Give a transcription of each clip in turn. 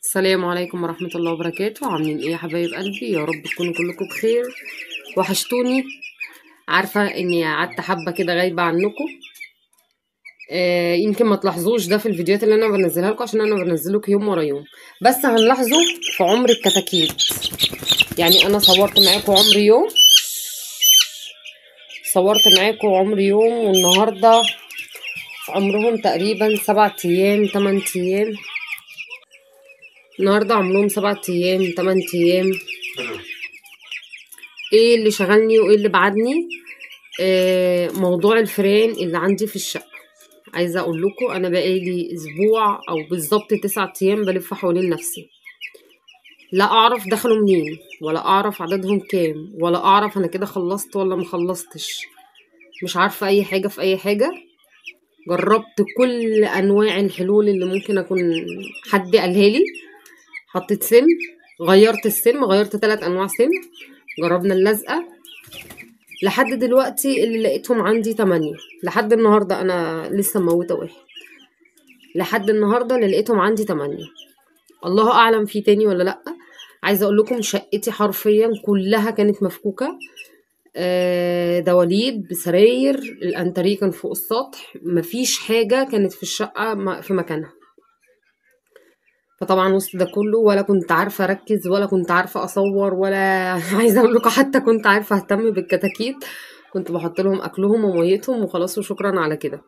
السلام عليكم ورحمة الله وبركاته. عاملين ايه يا حبايب قلبي؟ يا رب تكونوا كلكم بخير. وحشتوني. عارفة اني قعدت حبة كده غايبة عنكم. يمكن ما تلاحظوش ده في الفيديوهات اللي انا بنزلها لكم عشان انا بنزلك يوم ورا يوم، بس هنلاحظه في عمر الكتاكيت. يعني انا صورت معاكم عمر يوم والنهاردة عمرهم تقريبا 7 ايام 8 ايام. النهاردة عمرهم 7 ايام 8 ايام. ايه اللي شغلني وايه اللي بعدني؟ موضوع الفئران اللي عندي في الشقة. عايزة اقول لكم انا بقالي اسبوع او بالظبط 9 ايام بلف حوالين نفسي، لا اعرف دخلوا منين ولا اعرف عددهم كام ولا اعرف انا كده خلصت ولا مخلصتش. مش عارفة اي حاجة في اي حاجة. جربت كل انواع الحلول اللي ممكن اكون حد قالها لي. حطيت سم، غيرت السم، غيرت 3 انواع سم، جربنا اللزقة. لحد دلوقتي اللي لقيتهم عندي 8. لحد النهاردة أنا لسه موتة واحد. لحد النهاردة اللي لقيتهم عندي 8. الله أعلم في تاني ولا لأ. عايزة أقول لكم شقتي حرفيا كلها كانت مفكوكة. دواليب بسراير، الأنتريه كان فوق السطح، مفيش حاجة كانت في الشقة في مكانها. فطبعا وسط ده كله ولا كنت عارفة أركز ولا كنت عارفة أصور ولا عايزة أقول لكم حتى كنت عارفة أهتم بالكتاكيت. كنت بحط لهم أكلهم وميتهم وخلاص وشكرا على كده.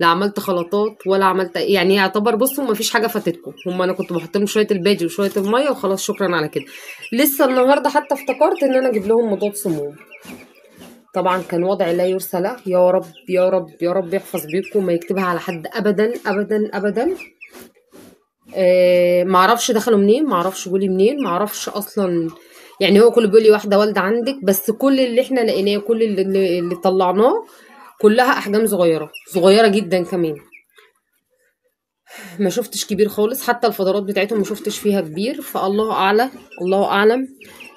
لا عملت خلطات ولا عملت يعني يعتبر بصوا مفيش حاجة فاتتكم. انا كنت بحط لهم شوية الباجي وشوية المية وخلاص شكرا على كده. لسه النهاردة حتى افتكرت ان انا اجيب لهم مضاد سموم. طبعا كان وضعي لا يرثى له. يا رب يا رب يا رب يحفظ بيكم وما يكتبها على حد ابدا ابدا ابدا. معرفش دخلوا منين، معرفش جولي منين، معرفش اصلا. يعني هو كله بيقول لي واحده والده عندك، بس كل اللي احنا لقيناه كل اللي طلعناه كلها احجام صغيره صغيره جدا كمان. ما شفتش كبير خالص، حتى الفضلات بتاعتهم ما شفتش فيها كبير. فالله اعلى الله اعلم.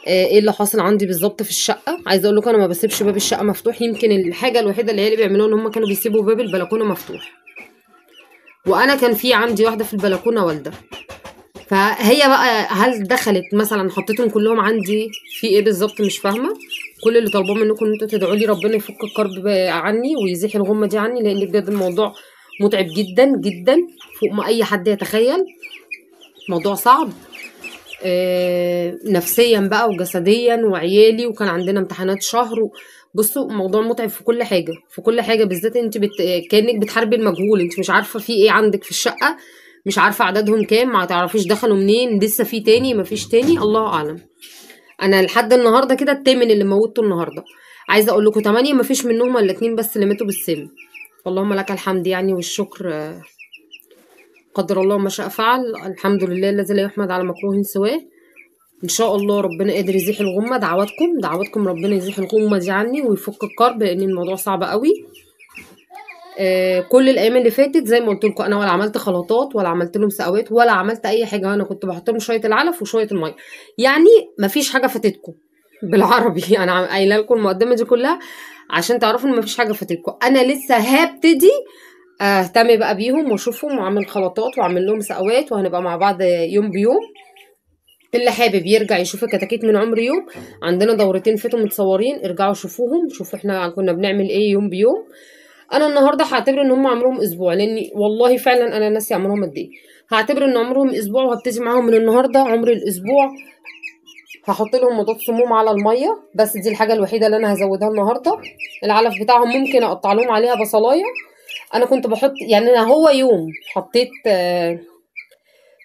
ايه اللي حاصل عندي بالظبط في الشقه. عايزه اقول لكم انا ما بسيبش باب الشقه مفتوح. يمكن الحاجه الوحيده اللي بيعملوها ان هم كانوا بيسيبوا باب البلكونه مفتوح، وانا كان في عندي واحده في البلكونه والده. فهي بقى هل دخلت مثلا حطيتهم كلهم عندي في ايه بالظبط مش فاهمه. كل اللي طالباه منكم ان انتوا تدعوا لي ربنا يفك الكرب عني ويزيح الغمه دي عني، لان بجد الموضوع متعب جدا جدا فوق ما اي حد يتخيل. موضوع صعب. نفسيا بقى وجسديا وعيالي، وكان عندنا امتحانات شهر بصوا موضوع متعب في كل حاجه في كل حاجه. بالذات انت كانك بتحاربي المجهول. انت مش عارفه في ايه عندك في الشقه، مش عارفه عددهم كام، ما تعرفيش دخلوا منين، لسه في تاني مفيش تاني، الله اعلم. انا لحد النهارده كده التامن اللي موتته النهارده. عايزه اقول لكم 8 مفيش منهم الا 2 بس اللي ماتوا بالسم. اللهم لك الحمد يعني والشكر. قدر الله ما شاء فعل. الحمد لله الذي لا يحمد على مكروه سواه. ان شاء الله ربنا قادر يزيح الغمه. دعواتكم ربنا يزيح الغمه دي عني ويفك الكرب، لان الموضوع صعب قوي. كل الايام اللي فاتت زي ما قلت لكم انا ولا عملت خلطات ولا عملت لهم سقوات ولا عملت اي حاجه. انا كنت بحط لهم شويه العلف وشويه الميه. يعني مفيش حاجه فاتتكم بالعربي. انا قايله لكم المقدمه دي كلها عشان تعرفوا ان مفيش حاجه فاتتكم. انا لسه هبتدي اهتم بقى بيهم واشوفهم واعمل خلطات واعمل لهم سقوات، وهنبقى مع بعض يوم بيوم. اللي حابب يرجع يشوف الكتاكيت من عمر يوم، عندنا دورتين فاتوا متصورين، ارجعوا شوفوهم، شوفوا احنا كنا بنعمل ايه يوم بيوم. انا النهارده هعتبر ان هم عمرهم اسبوع، لاني والله فعلا انا ناسي عمرهم قد ايه. هعتبر ان عمرهم اسبوع وهبتدي معاهم من النهارده عمر الاسبوع. هحط لهم مضاد سموم على الميه، بس دي الحاجه الوحيده اللي انا هزودها النهارده. العلف بتاعهم ممكن اقطع لهم عليها بصلايه. انا كنت بحط يعني انا هو يوم حطيت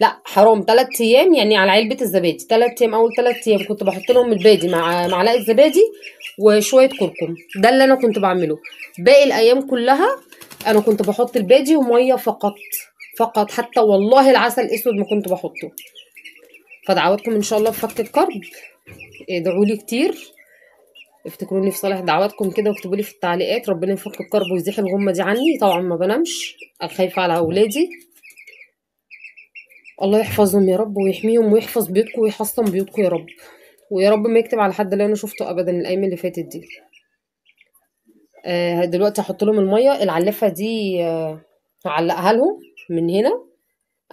لا حرام 3 ايام يعني على علبه الزبادي. 3 ايام، اول 3 ايام كنت بحط لهم البادي مع معلقه زبادي وشويه كركم. ده اللي انا كنت بعمله. باقي الايام كلها انا كنت بحط البادي وميه فقط فقط. حتى والله العسل الاسود ما كنت بحطه. فدعواتكم ان شاء الله بفك الكرب. ادعوا لي كتير، افتكروني في صالح دعواتكم كده، واكتبوا لي في التعليقات ربنا يفك الكرب ويزيح الغمه دي عني. طبعا ما بنامش، خايفه على اولادي. الله يحفظهم يا رب ويحميهم ويحفظ بيوتكم ويحصن بيوتكم يا رب. ويا رب ما يكتب على حد اللي انا شفته ابدا الايام اللي فاتت دي. دلوقتي هحط لهم الميه. العلفه دي هعلقها لهم من هنا.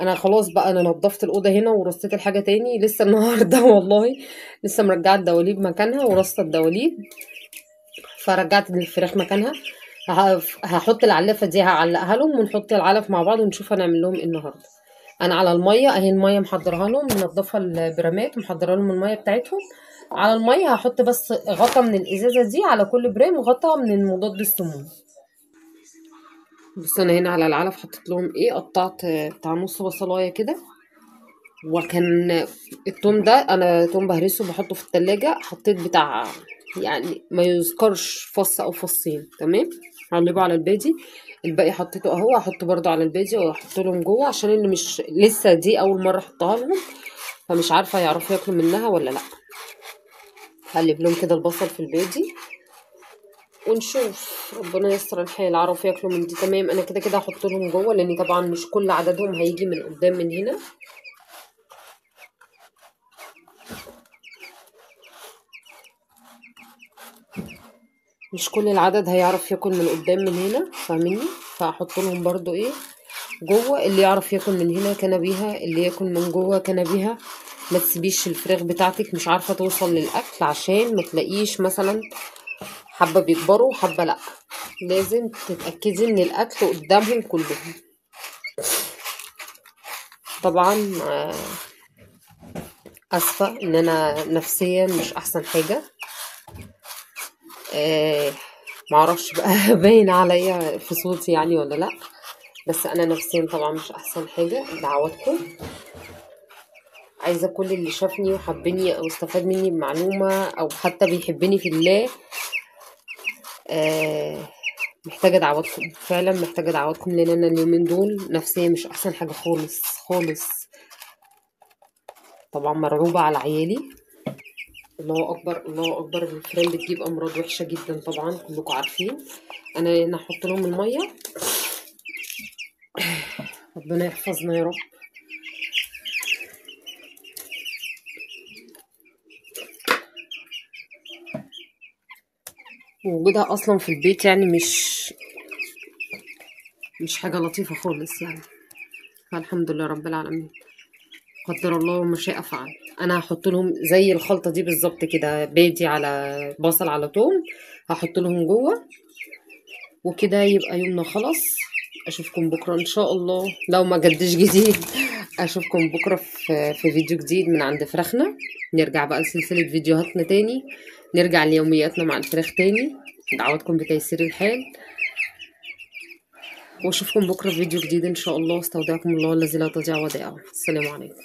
انا خلاص بقى، انا نضفت الاوضه هنا ورصيت الحاجه تاني لسه النهارده والله. لسه مرجعه الدواليب مكانها ورصه الدواليب، فرجعت الفراخ مكانها. هحط العلافه دي هعلقها لهم ونحط العلف مع بعض ونشوف هنعمل لهم ايه النهارده. انا على الميه اهي، الميه محضرها لهم، منضفه البرامات ومحضره لهم الميه بتاعتهم. على الميه هحط بس غطا من الازازه دي على كل برام، غطا من مضاد السموم. بص انا هنا على العلف حطيت لهم ايه، قطعت بتاع نص بصلايه كده. وكان التوم ده انا توم بهرسه بحطه في التلاجة، حطيت بتاع يعني ما يذكرش فص او فصين، تمام. هقلبه على الباقي، الباقي حطيته اهو، هحطه برضو على الباقي واحط لهم جوه، عشان اللي مش لسه دي اول مره احطها لهم، فمش عارفه يعرفوا ياكلوا منها ولا لا. هقلب لهم كده البصل في الباقي ونشوف ربنا يستر الحال، عرفوا ياكلوا من دي تمام. انا كده كده هحط لهم جوه، لان طبعا مش كل عددهم هيجي من قدام من هنا. مش كل العدد هيعرف ياكل من قدام من هنا، فاهميني؟ فهحط لهم برضو ايه جوه، اللي يعرف ياكل من هنا كان بيها، اللي ياكل من جوه كان بيها. ما تسيبيش الفراخ بتاعتك مش عارفه توصل للاكل، عشان ما تلاقيش مثلا حبه بيكبروا حبه لا. لازم تتاكدي ان الاكل قدامهم كلهم. طبعا اسفه ان انا نفسيا مش احسن حاجه. معرفش بقى باين عليا في صوتي يعني ولا لا، بس انا نفسيا طبعا مش احسن حاجه. دعواتكم، عايزه كل اللي شافني وحبني او استفاد مني بمعلومه او حتى بيحبني في الله، محتاجه دعواتكم، فعلا محتاجه دعواتكم، لان انا اليومين دول نفسيا مش احسن حاجه خالص خالص. طبعا مرعوبه على عيالي. الله اكبر الله اكبر، الفيران بتجيب امراض وحشه جدا طبعا كلكم عارفين. انا هنا هحط لهم الميه، ربنا يحفظنا يا رب. وجودها اصلا في البيت يعني مش حاجه لطيفه خالص يعني. فالحمد لله رب العالمين، قدر الله ما شاء فعل. انا هحط لهم زي الخلطه دي بالظبط كده، بادي على بصل على توم، هحط لهم جوه وكده يبقى يومنا خلاص. اشوفكم بكره ان شاء الله لو ما جدش جديد. اشوفكم بكره في فيديو جديد من عند فراخنا. نرجع بقى لسلسله فيديوهاتنا تاني، نرجع ليومياتنا مع الفراخ تاني. دعواتكم بتيسير الحال، واشوفكم بكره في فيديو جديد ان شاء الله. استودعكم الله الذي لا تضيع ودائعه. السلام عليكم.